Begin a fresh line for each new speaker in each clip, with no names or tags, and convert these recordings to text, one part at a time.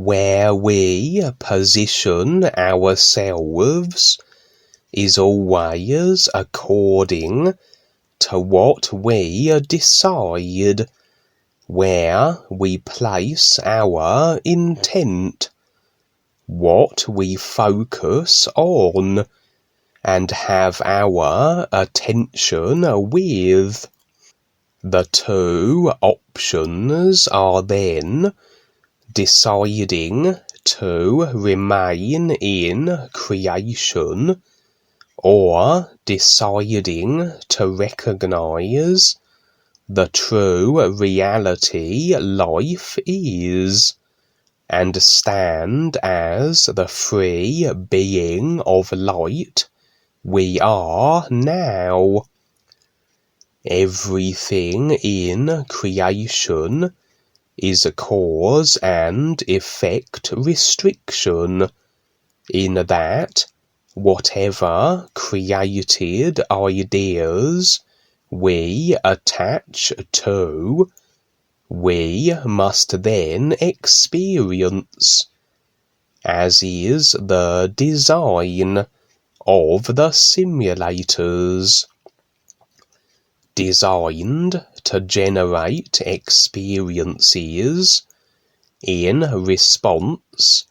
where we position ourselves is always according to what we decide, where we place our intent, what we focus on and have our attention with. The two options are then deciding to remain in creation or deciding to recognize the true reality life is and stand as the free being of light we are now. Everything in creation is a cause and effect restriction, in that whatever created ideas we attach to, we must then experience, as is the design of the simulators, designed to generate experiences in response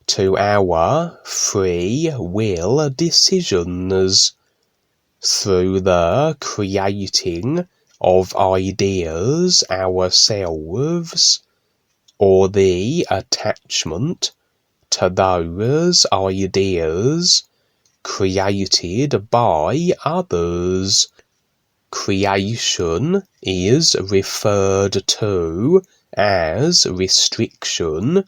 to our free will decisions through the creating of ideas ourselves, or the attachment to those ideas created by others. Creation is referred to as restriction,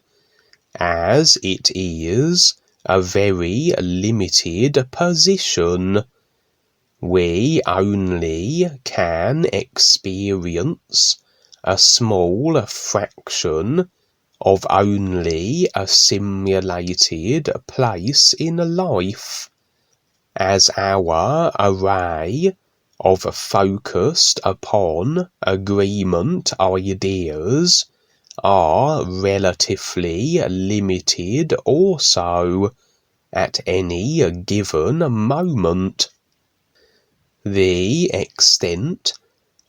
as it is a very limited position. We only can experience a small fraction of only a simulated place in life, as our array of focused upon agreement ideas are relatively limited also at any given moment. The extent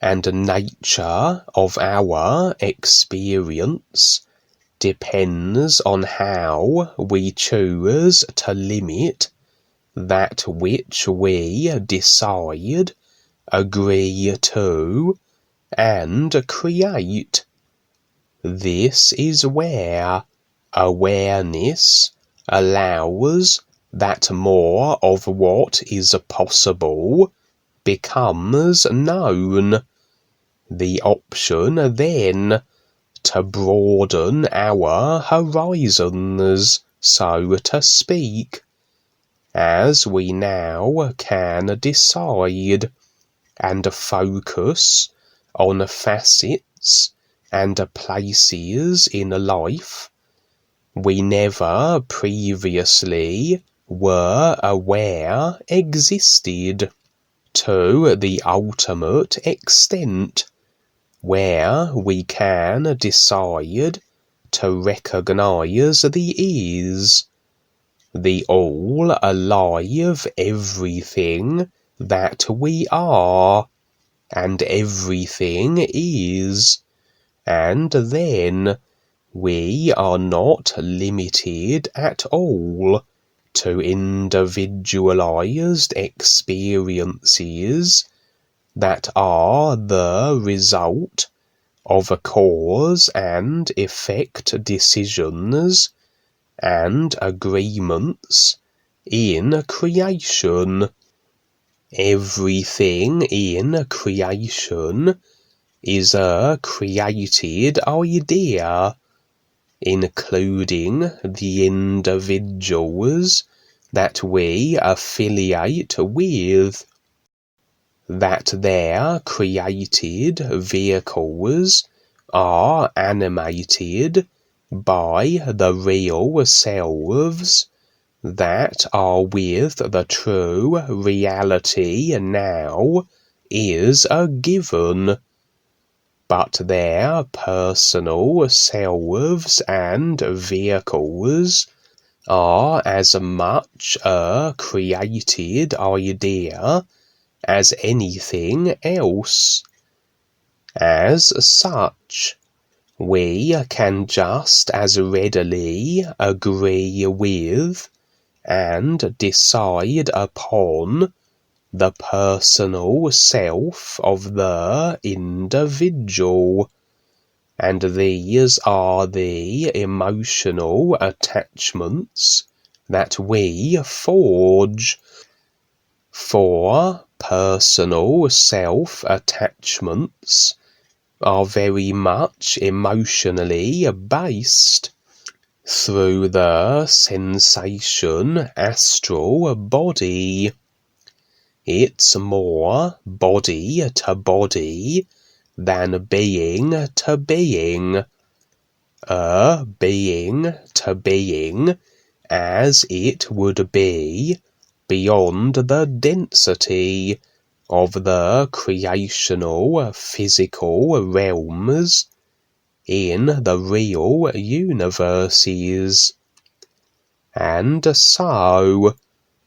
and nature of our experience depends on how we choose to limit that which we decide, agree to, and create. This is where awareness allows that more of what is possible becomes known. The option then to broaden our horizons, so to speak, as we now can decide and focus on facets and places in life we never previously were aware existed, to the ultimate extent where we can decide to recognize the is, the all alive everything that we are and everything is, and then we are not limited at all to individualized experiences that are the result of cause and effect decisions and agreements in creation. Everything in creation is a created idea, including the individuals that we affiliate with, that their created vehicles are animated by the real selves that are with the true reality now is a given. but their personal selves and vehicles are as much a created idea as anything else. As such, we can just as readily agree with and decide upon the personal self of the individual, and these are the emotional attachments that we forge. For personal self-attachments are very much emotionally based through the sensation astral body. It's more body to body than being to being. Being to being as it would be beyond the density of the creational physical realms in the real universes. And so,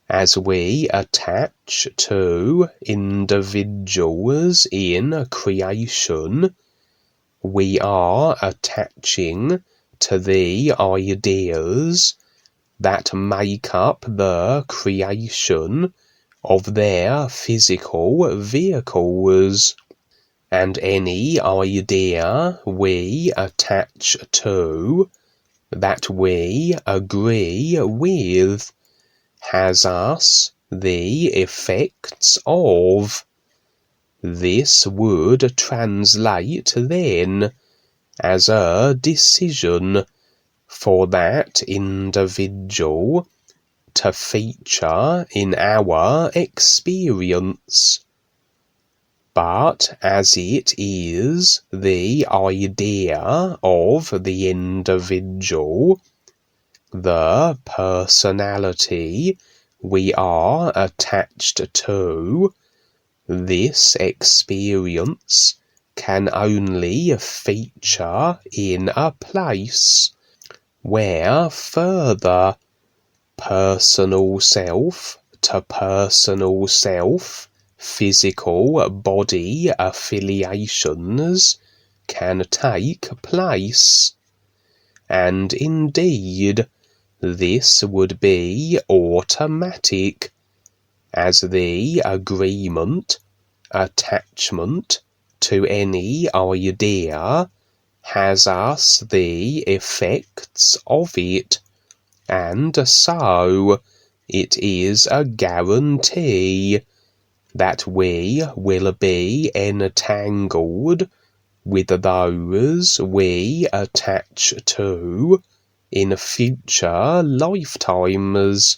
as we attach to individuals in creation, we are attaching to the ideas that make up the creation of their physical vehicles, and any idea we attach to, that we agree with, has us the effects of. This would translate then as a decision for that individual to feature in our experience. But as it is the idea of the individual, the personality we are attached to, this experience can only feature in a place where further personal self to personal self physical body affiliations can take place. And indeed, this would be automatic, as the agreement, attachment to any idea has us the effects of it, and so it is a guarantee that we will be entangled with those we attach to in future lifetimes,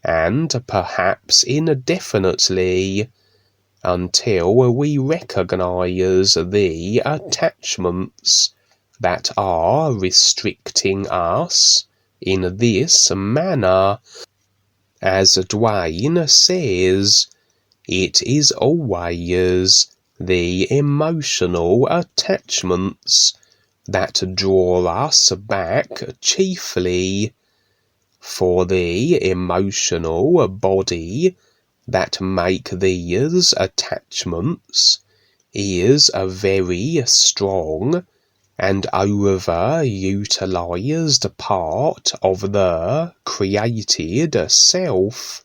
and perhaps indefinitely, until we recognize the attachments that are restricting us in this manner. As Duane says, it is always the emotional attachments that draw us back chiefly, for the emotional body that make these attachments is a very strong and overutilized part of the created self.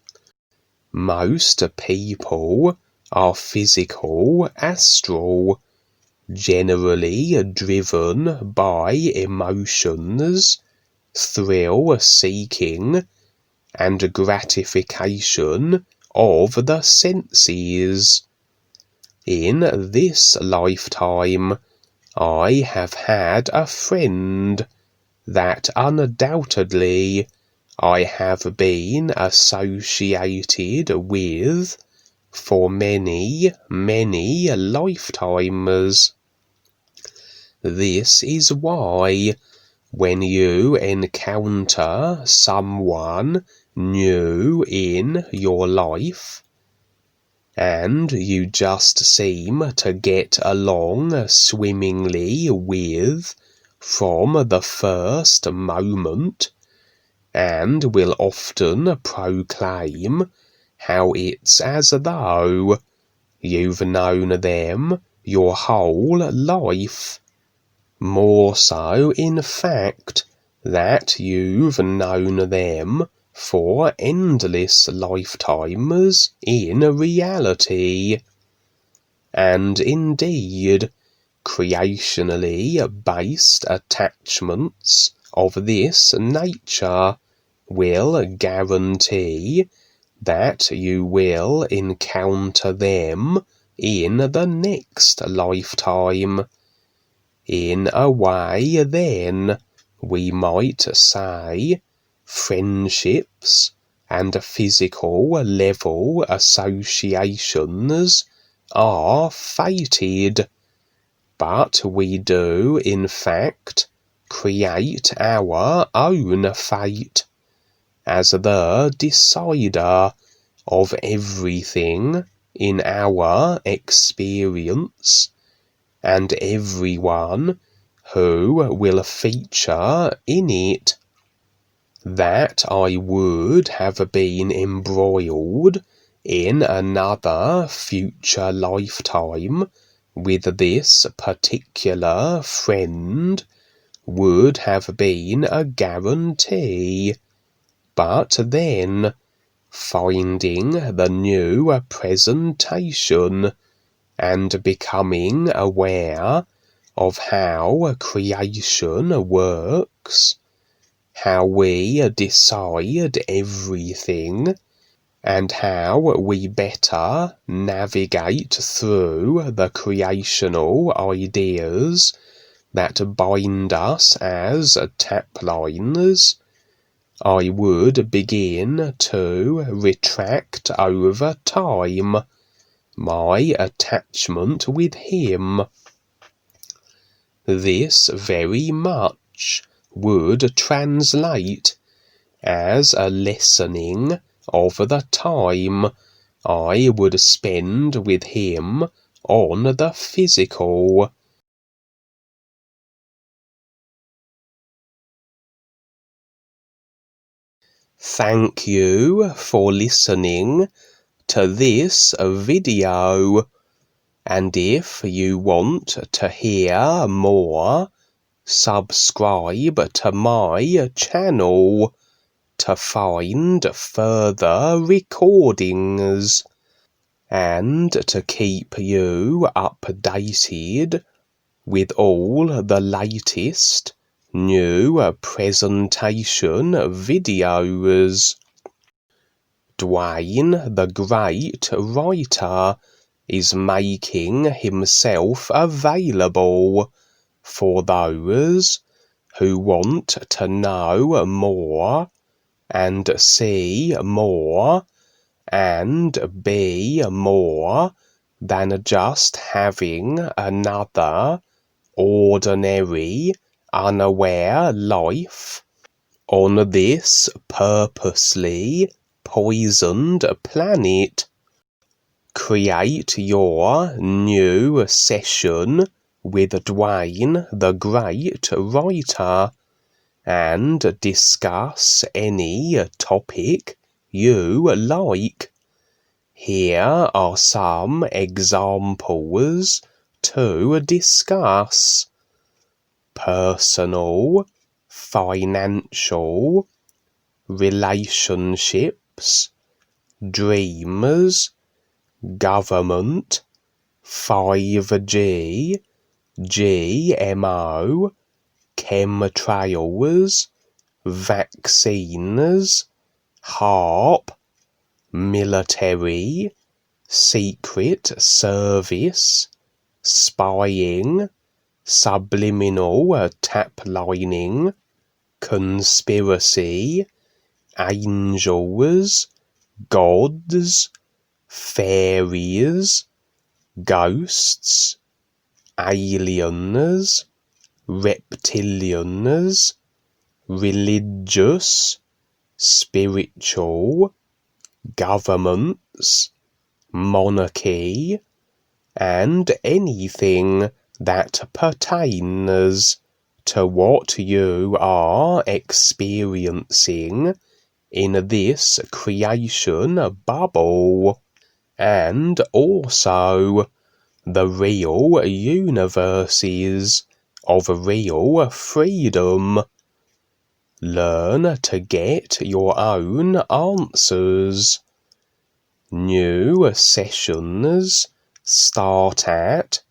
Most people are physical astral, generally driven by emotions, thrill-seeking, and gratification of the senses. In this lifetime, I have had a friend that undoubtedly I have been associated with for many, many lifetimes. This is why, when you encounter someone new in your life, and you just seem to get along swimmingly with from the first moment, and will often proclaim how it's as though you've known them your whole life. More so, in fact, that you've known them for endless lifetimes in reality. And indeed, creationally based attachments of this nature will guarantee that you will encounter them in the next lifetime. In a way, then, we might say, friendships and physical level associations are fated, but we do, in fact, create our own fate as the decider of everything in our experience, and everyone who will feature in it. That I would have been embroiled in another future lifetime with this particular friend would have been a guarantee, but then, finding the new presentation and becoming aware of how creation works, how we decide everything, and how we better navigate through the creational ideas that bind us as TapLines, I would begin to retract over time my attachment with him. This very much would translate as a lessening of the time I would spend with him on the physical. Thank you for listening to this video, and if you want to hear more, subscribe to my channel to find further recordings, and to keep you updated with all the latest new presentation videos. Duane the Great Writer is making himself available for those who want to know more and see more and be more than just having another ordinary, unaware life on this purposely poisoned planet. Create your new session with Duane the Great Writer and discuss any topic you like. Here are some examples to discuss: personal, financial, relationships, dreams, government, 5G, GMO, chemtrails, vaccines, HARP, military, secret service, spying, subliminal taplining, conspiracy, angels, gods, fairies, ghosts, aliens, reptilians, religious, spiritual, governments, monarchy, and anything that pertains to what you are experiencing in this creation bubble, and also the real universes of real freedom. Learn to get your own answers. New sessions start at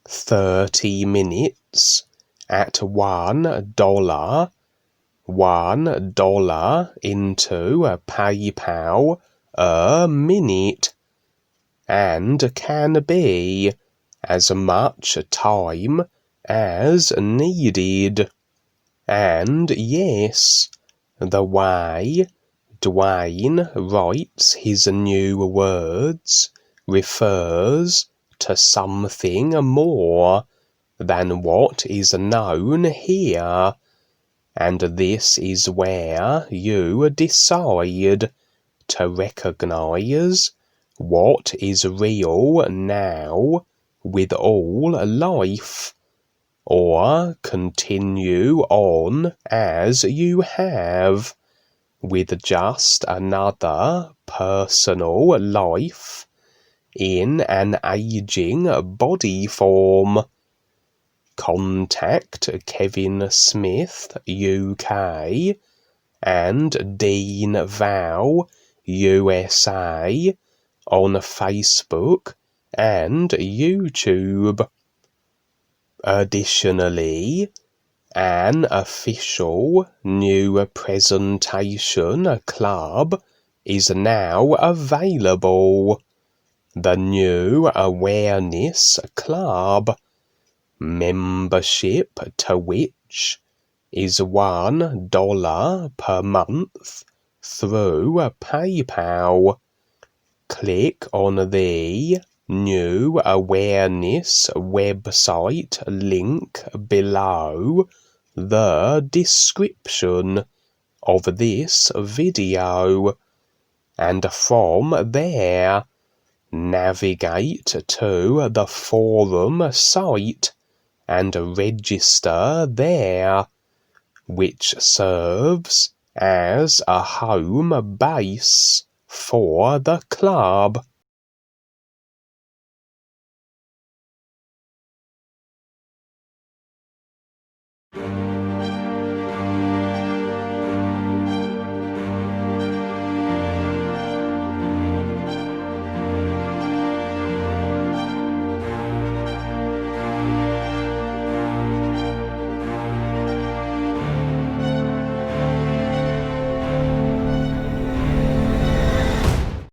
30 minutes at $1, $1 into PayPal a minute, and can be as much time as needed. And yes, the way Dwayne writes his new words refers to something more than what is known here, and this is where you decide to recognize what is real now with all life, or continue on as you have, with just another personal life in an aging body form. Contact Kevin Smith UK and Dean Val USA on Facebook and YouTube. Additionally, an official new presentation club is now available. The New Awareness Club. Membership to which is $1 per month through PayPal. Click on the New Awareness website link below the description of this video, and from there navigate to the forum site and register there, which serves as a home base for the club.